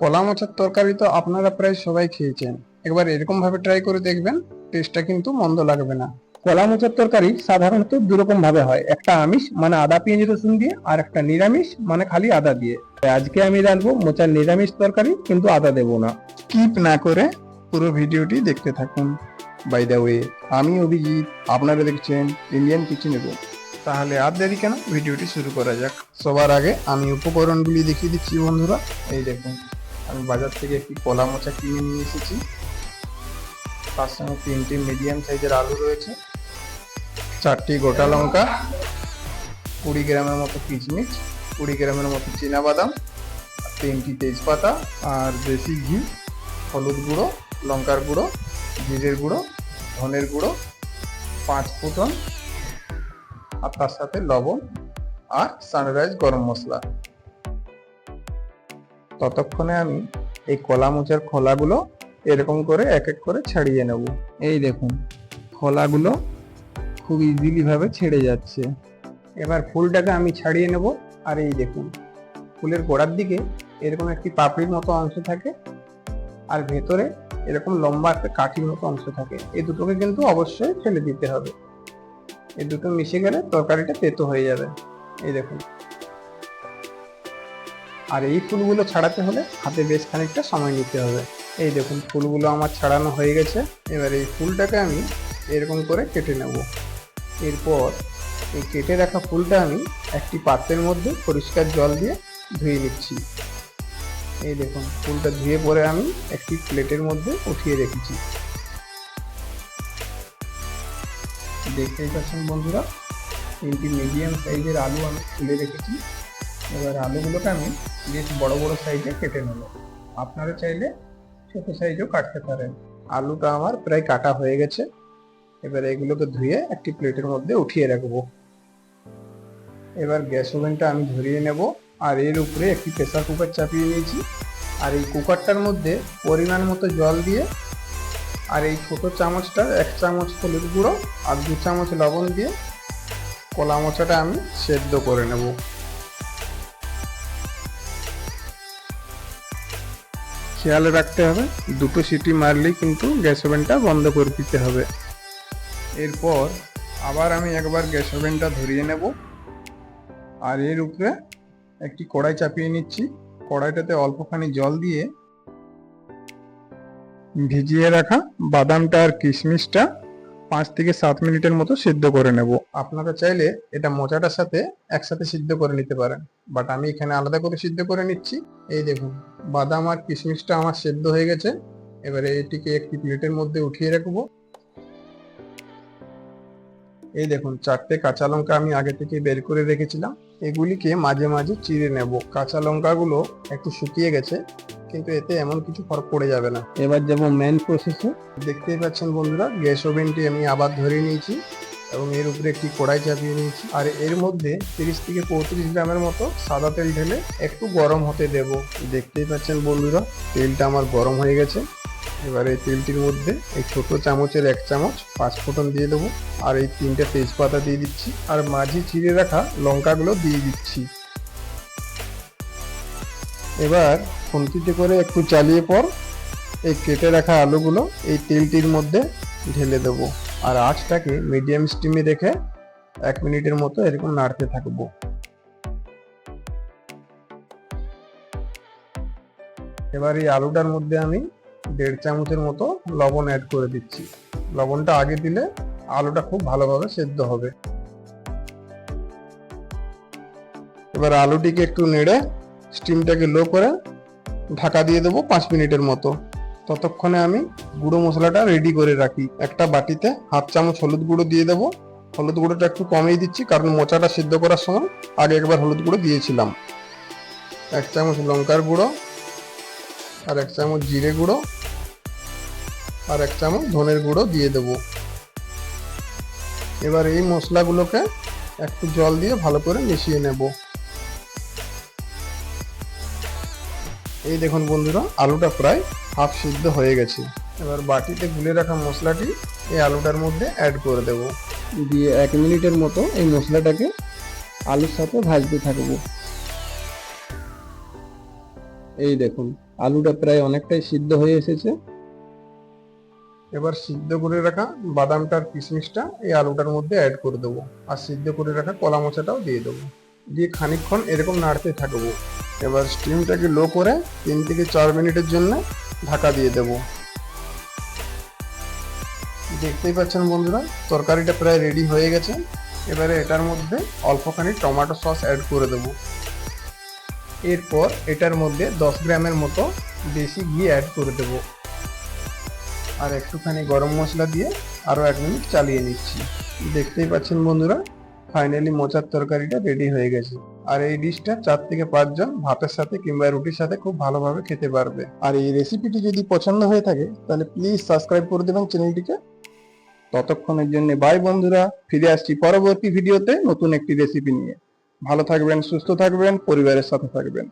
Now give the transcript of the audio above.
কলা মোচার তরকারি তো আপনারা প্রায় সবাই খেয়েছেন, একবার এরকম ভাবে ট্রাই করে দেখবেন, টেস্টটা কিন্তু মন্দ লাগবে না। কলা মোচার তরকারি সাধারণত দুরকম ভাবে হয়, একটা আমিষ মানে আদা পেঁয়াজ রসুন দিয়ে, আর একটা নিরামিষ মানে খালি আদা দিয়ে। আজকে আমি রাঁধবো মোচার নিরামিষ তরকারি, কিন্তু আদা দেবো না। স্কিপ না করে পুরো ভিডিওটি দেখতে থাকুন। বাই দ্য ওয়ে, আমি অভিজিৎ, আপনারা দেখছেন ইন্ডিয়ান কিচেন রুম। তাহলে আর দেরি কেন, ভিডিওটি শুরু করা যাক। সবার আগে আমি উপকরণগুলি দেখিয়ে দিচ্ছি বন্ধুরা। এই দেখুন, আমি বাজার থেকে একটি কলা মোচা কিনে নিয়ে এসেছি। তার সঙ্গে 3টি মিডিয়াম সাইজের আলু রয়েছে, 4টি গোটা লঙ্কা, 20 গ্রামের মতো কিশমিশ, 20 গ্রামের মতো চীনাবাদাম, 3টি তেজপাতা, আর দেশি ঘি, হলুদ গুঁড়ো, লঙ্কার গুঁড়ো, জিরের গুঁড়ো, ধনের গুঁড়ো, 5 ফোড়ন, আর তার সাথে লবণ আর সানরাইজ গরম মশলা। ততক্ষণে আমি এই কলা মোচার খোলাগুলো এরকম করে এক এক করে ছাড়িয়ে নেব। এই দেখুন, খোলাগুলো খুব ইজিলি ভাবে ছেড়ে যাচ্ছে। এবার ফুলটাকে আমি ছাড়িয়ে নেব। আর এই দেখুন, ফুলের গোড়ার দিকে এরকম একটি পাপড়ির মতো অংশ থাকে, আর ভেতরে এরকম লম্বা একটা কাঠির মতো অংশ থাকে। এই দুটোকে কিন্তু অবশ্যই ফেলে দিতে হবে, এই দুটো মিশে গেলে তরকারিটা তেতো হয়ে যাবে। এই দেখুন, আর এই ফুলগুলো ছাড়াতে হলে হাতে বেশ খানিকটা সময় নিতে হবে। এই দেখুন, ফুলগুলো আমার ছাড়ানো হয়ে গেছে। এবার এই ফুলটাকে আমি এরকম করে কেটে নেব। এরপর এই কেটে রাখা ফুলটা আমি একটি পাত্রের মধ্যে পরিষ্কার জল দিয়ে ধুয়ে নিচ্ছি। এই দেখুন, ফুলটা ধুয়ে পরে আমি একটি প্লেটের মধ্যে উঠিয়ে রেখেছি। দেখতেই পাচ্ছেন বন্ধুরা, 3টি মিডিয়াম সাইজের আলু আমি তুলে রেখেছি। এবার আলুগুলোকে আমি বেশ বড় বড় সাইজে কেটে নেব। আপনারা চাইলে ছোট সাইজও কাটতে পারেন। আলুটা আমার প্রায় কাটা হয়ে গেছে। এবার এগুলোকে ধুয়ে একটি প্লেটের মধ্যে উঠিয়ে রাখবো। এবার গ্যাস ওভেনটা আমি ধরিয়ে নেব, আর এর উপরে একটি প্রেসার কুকার চাপিয়ে নিয়েছি। আর এই কুকারটার মধ্যে পরিমাণ মতো জল দিয়ে, আর এই ছোট চামচটার 1 চামচ হলুদ গুঁড়ো আর 2 চামচ লবণ দিয়ে কলা মোচাটা আমি সেদ্ধ করে নেব। খেয়াল রাখতে হবে, দুটো সিটি মারলেই কিন্তু গ্যাস ওভেনটা বন্ধ করে দিতে হবে। এরপর আবার আমি একবার গ্যাস ওভেনটা ধরিয়ে নেব, আর এর উপরে একটি কড়াই চাপিয়ে নিচ্ছি। কড়াইটাতে অল্পখানি জল দিয়ে ভিজিয়ে রাখা বাদামটা আর কিশমিশটা 5 থেকে 7 মিনিটের মতো সিদ্ধ করে নেব। আপনারা চাইলে এটা মোচাটার সাথে একসাথে সিদ্ধ করে নিতে পারেন, বাট আমি এখানে আলাদা করে সিদ্ধ করে নিচ্ছি। এই দেখুন, বাদাম আর কিশমিশটা আমার সিদ্ধ হয়ে গেছে। এবারে এটিকে একটি প্লেটের মধ্যে উঠিয়ে রাখবো। এই দেখুন, 4টে কাঁচা লঙ্কা আমি আগে থেকে বের করে রেখেছিলাম। এগুলিকে মাঝে মাঝে চিড়ে নেব। কাঁচা লঙ্কাগুলো একটু শুকিয়ে গেছে, কিন্তু এতে এমন কিছু ফরক পড়ে যাবে না। এবার যাবো মেন প্রসেসে। দেখতেই পাচ্ছেন বন্ধুরা, গ্যাস ওভেনটি আমি আবার ধরে নিয়েছি এবং এর উপরে একটি কড়াই চাপিয়ে নিয়েছি। আর এর মধ্যে 30 থেকে 35 গ্রামের মতো সাদা তেল ঢেলে একটু গরম হতে দেব। দেখতেই পাচ্ছেন বন্ধুরা, তেলটা আমার গরম হয়ে গেছে। এবার এই তেলটির মধ্যে এই ছোট চামচের 1 চামচ 5 ফোড়ন দিয়ে দেবো, আর এই 3টে তেজপাতা দিয়ে দিচ্ছি, আর মাঝে চিড়ে রাখা লঙ্কাগুলো দিয়ে দিচ্ছি। এবার খুন্তিতে করে একটু চালিয়ে পর এই কেটে রাখা আলুগুলো এই তেলটির মধ্যে ঢেলে দেব, আর আঁচটাকে মিডিয়াম স্টিমে রেখে 1 মিনিটের মতো এরকম নাড়তে থাকবো। এবার এই আলুটার মধ্যে আমি 1.5 চামচের মতো লবণ অ্যাড করে দিচ্ছি। লবণটা আগে দিলে আলুটা খুব ভালোভাবে সেদ্ধ হবে। এবার আলুটিকে একটু নেড়ে স্টিমটাকে লো করে ঢাকা দিয়ে দেবো 5 মিনিটের মতো। ততক্ষণে আমি গুঁড়ো মশলাটা রেডি করে রাখি। একটা বাটিতে 1/2 চামচ হলুদ গুঁড়ো দিয়ে দেবো। হলুদ গুঁড়োটা একটু কমিয়ে দিচ্ছি, কারণ মোচাটা সিদ্ধ করার সময় আগে একবার হলুদ গুঁড়ো দিয়েছিলাম। 1 চামচ লঙ্কার গুঁড়ো, আর 1 চামচ জিরে গুঁড়ো, আর 1 চামচ ধনের গুঁড়ো দিয়ে দেবো। এবার এই মশলাগুলোকে একটু জল দিয়ে ভালো করে মিশিয়ে নেব। এই দেখুন বন্ধুরা, আলুটা প্রায় হাফ সিদ্ধ হয়ে গেছে। এবার বাটিতে গুলে রাখা মশলাটি এই আলুটার মধ্যে অ্যাড করে দেব, দিয়ে 1 মিনিটের মতো এই মশলাটাকে আলুর সাথে ভাজতে থাকবো। এই দেখুন, আলুটা প্রায় অনেকটাই সিদ্ধ হয়ে এসেছে। এবার সিদ্ধ করে রাখা বাদামটার কিশমিশটা এই আলুটার মধ্যে অ্যাড করে দেবো, আর সিদ্ধ করে রাখা কলা মোচাটাও দিয়ে দেবো, দিয়ে খানিকক্ষণ এরকম নাড়তে থাকবো। এবার স্টিমটাকে লো করে 3 থেকে 4 মিনিটের জন্য ঢাকা দিয়ে দেবো। দেখতেই পাচ্ছেন বন্ধুরা, তরকারিটা প্রায় রেডি হয়ে গেছে। এবারে এটার মধ্যে অল্পখানি টমেটো সস অ্যাড করে দেবো। এরপর এটার মধ্যে 10 গ্রামের মতো দেশি ঘি অ্যাড করে দেবো, আর একটুখানি গরম মশলা দিয়ে আরো 1 মিনিট চালিয়ে নিচ্ছি। দেখতেই পাচ্ছেন বন্ধুরা, ফাইনালি মোচার তরকারিটা রেডি হয়ে গেছে। আর এই ডিশটা 4 থেকে 5 জন ভাতের সাথে কিংবা রুটির সাথে খুব ভালোভাবে খেতে পারবে। আর এই রেসিপিটি যদি পছন্দ হয়ে থাকে তাহলে প্লিজ সাবস্ক্রাইব করে দেবেন চ্যানেলটিকে। ততক্ষণের জন্য বাই বন্ধুরা, ফিরে আসছি পরবর্তী ভিডিওতে নতুন একটি রেসিপি নিয়ে। ভালো থাকবেন, সুস্থ থাকবেন, পরিবারের সাথে থাকবেন।